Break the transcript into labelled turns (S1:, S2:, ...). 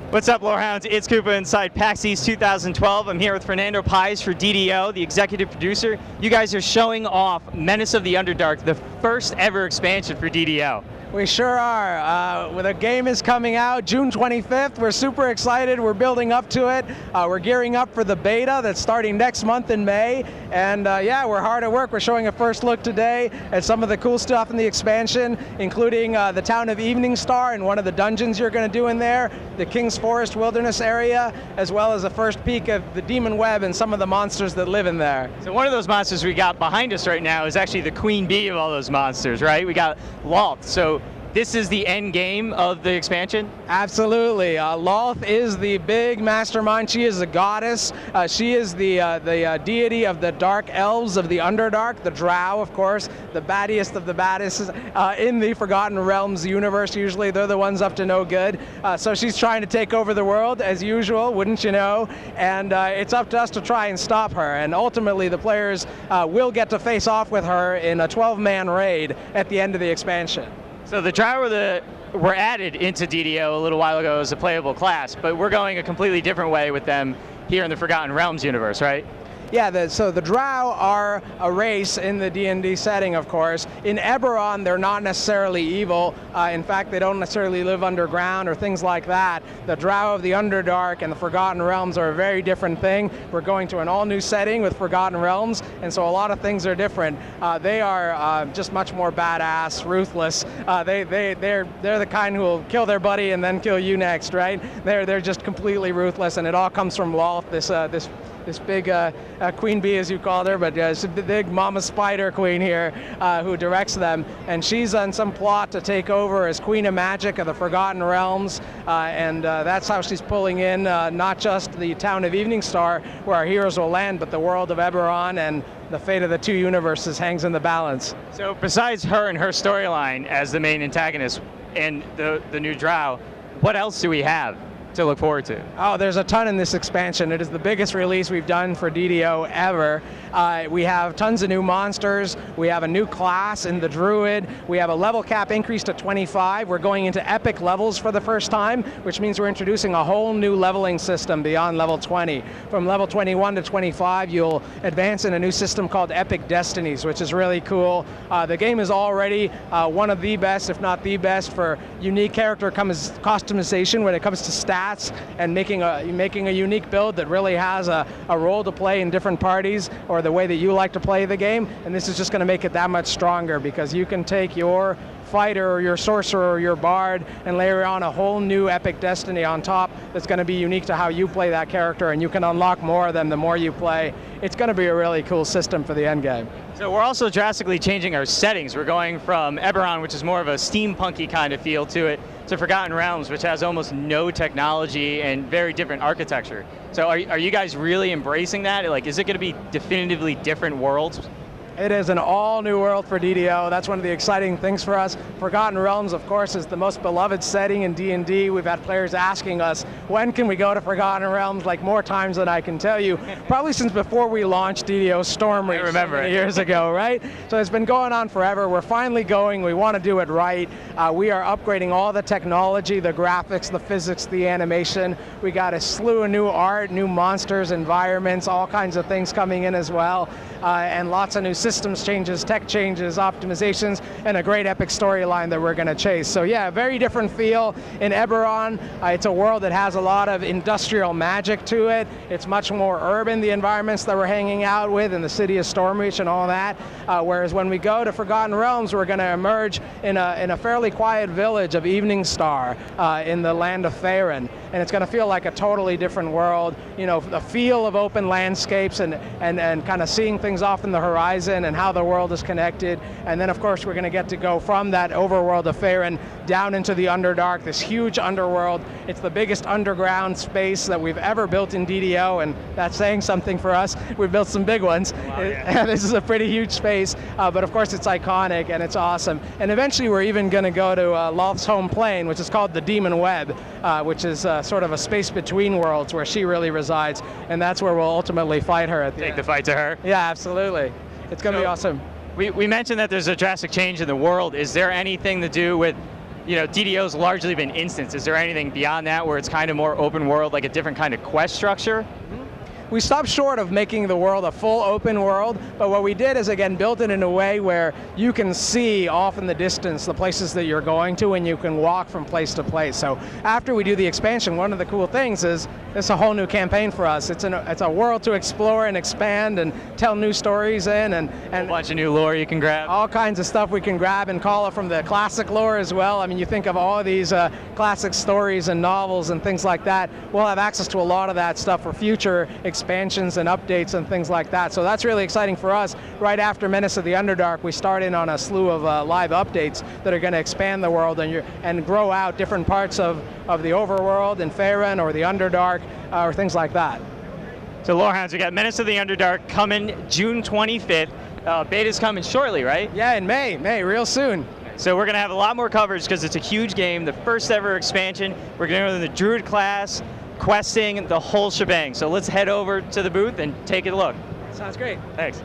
S1: What's up, Lorehounds? It's Koopa inside PAX East 2012. I'm here with Fernando Paez for DDO, the executive producer. You guys are showing off Menace of the Underdark, the first ever expansion for DDO.
S2: We sure are. The game is coming out June 25th. We're super excited. We're building up to it. We're gearing up for the beta that's starting next month in May. And yeah, we're hard at work. We're showing a first look today at some of the cool stuff in the expansion, including the town of Evening Star and one of the dungeons you're going to do in there, the King's Forest Wilderness area, as well as a first peek of the Demon Web and some of the monsters that live in there.
S1: So one of those monsters we got behind us right now is actually the queen bee of all those monsters, right? We got Loth. So this is the end game of the expansion?
S2: Absolutely. Loth is the big mastermind. She is a goddess. She is the deity of the dark elves of the Underdark, the Drow, of course, the baddiest of the baddest in the Forgotten Realms universe. Usually they're the ones up to no good. So she's trying to take over the world, as usual, wouldn't you know? And it's up to us to try and stop her. And ultimately, the players will get to face off with her in a 12-man raid at the end of the expansion.
S1: So the Drow were added into DDO a little while ago as a playable class, but we're going a completely different way with them here in the Forgotten Realms universe, right?
S2: Yeah, so the Drow are a race in the D&D setting, of course. In Eberron, they're not necessarily evil. In fact, they don't necessarily live underground or things like that. The Drow of the Underdark and the Forgotten Realms are a very different thing. We're going to an all-new setting with Forgotten Realms, and so a lot of things are different. They are just much more badass, ruthless. They're the kind who will kill their buddy and then kill you next, right? They're just completely ruthless, and it all comes from Loth, this big queen bee, as you called her, but it's a big mama spider queen here who directs them. And she's on some plot to take over as Queen of Magic of the Forgotten Realms. And that's how she's pulling in not just the town of Evening Star, where our heroes will land, but the world of Eberron, and the fate of the two universes hangs in the balance.
S1: So besides her and her storyline as the main antagonist and the new Drow, what else do we have to look forward to?
S2: Oh, there's a ton in this expansion. It is the biggest release we've done for DDO ever. We have tons of new monsters. We have a new class in the Druid. We have a level cap increase to 25. We're going into epic levels for the first time, which means we're introducing a whole new leveling system beyond level 20. From level 21 to 25, you'll advance in a new system called Epic Destinies, which is really cool. The game is already one of the best, if not the best, for unique character customization when it comes to stats and making a unique build that really has a role to play in different parties or the way that you like to play the game. And this is just going to make it that much stronger, because you can take your fighter or your sorcerer or your bard and layer on a whole new epic destiny on top that's going to be unique to how you play that character, and you can unlock more of them the more you play. It's going to be a really cool system for the end game.
S1: So we're also drastically changing our settings. We're going from Eberron, which is more of a steampunky kind of feel to it, to Forgotten Realms, which has almost no technology and very different architecture. So are you guys really embracing that? Like, is it going to be definitively different worlds?
S2: It is an all-new world for DDO. That's one of the exciting things for us. Forgotten Realms, of course, is the most beloved setting in D&D. We've had players asking us, when can we go to Forgotten Realms, like more times than I can tell you. Probably since before we launched DDO Stormreach.
S1: I remember it.
S2: Years ago, right? So it's been going on forever. We're finally going. We want to do it right. We are upgrading all the technology, the graphics, the physics, the animation. We got a slew of new art, new monsters, environments, all kinds of things coming in as well. And lots of new systems changes, tech changes, optimizations, and a great epic storyline that we're going to chase. So yeah, very different feel in Eberron. It's a world that has a lot of industrial magic to it. It's much more urban, the environments that we're hanging out with in the city of Stormreach and all that. Whereas when we go to Forgotten Realms, we're going to emerge in a fairly quiet village of Evening Star in the land of Faerun. And it's going to feel like a totally different world. You know, the feel of open landscapes and kind of seeing things off in the horizon and how the world is connected. And then, of course, we're going to get to go from that overworld of Faerun down into the Underdark, this huge underworld. It's the biggest underground space that we've ever built in DDO, and that's saying something for us. We've built some big ones. Wow, yeah. This is a pretty huge space, but of course it's iconic and it's awesome. And eventually we're even going to go to Loth's home plane, which is called the Demon Web, which is sort of a space between worlds where she really resides, and that's where we'll ultimately fight her at the end.
S1: Take the fight to her?
S2: Yeah, absolutely. It's going to be awesome.
S1: We mentioned that there's a drastic change in the world. Is there anything to do with DDO's largely been instance. Is there anything beyond that where it's kind of more open world, like a different kind of quest structure?
S2: We stopped short of making the world a full open world, but what we did is, again, built it in a way where you can see off in the distance the places that you're going to, and you can walk from place to place. So after we do the expansion, one of the cool things is it's a whole new campaign for us. It's a world to explore and expand and tell new stories in, and
S1: a bunch of new lore you can grab.
S2: All kinds of stuff we can grab and call it from the classic lore as well. I mean, you think of all of these classic stories and novels and things like that. We'll have access to a lot of that stuff for future expansions and updates and things like that. So that's really exciting for us. Right after Menace of the Underdark, we start in on a slew of live updates that are going to expand the world and grow out different parts of the overworld in Faerun or the Underdark or things like that.
S1: So Lorehounds, we got Menace of the Underdark coming June 25th. Beta's coming shortly, right?
S2: Yeah, in May, real soon.
S1: So we're going to have a lot more coverage because it's a huge game, the first ever expansion. We're going to go in the Druid class, questing, the whole shebang. So let's head over to the booth and take a look.
S2: Sounds great.
S1: Thanks.